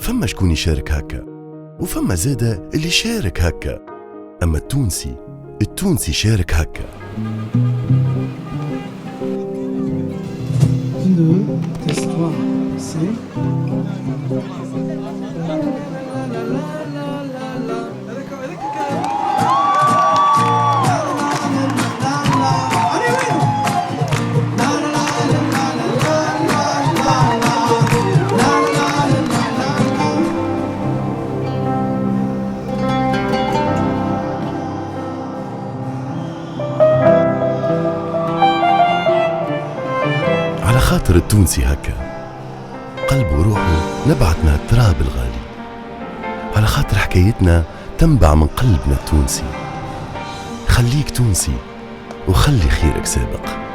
فما شكون يشارك هكا، وفما زادة اللي شارك هكا. أما التونسي شارك هكا. 2 تيست 3 سي. على خاطر التونسي هكا، قلب وروحه نبعت من التراب الغالي. على خاطر حكايتنا تنبع من قلبنا التونسي. خليك تونسي وخلي خيرك سابق.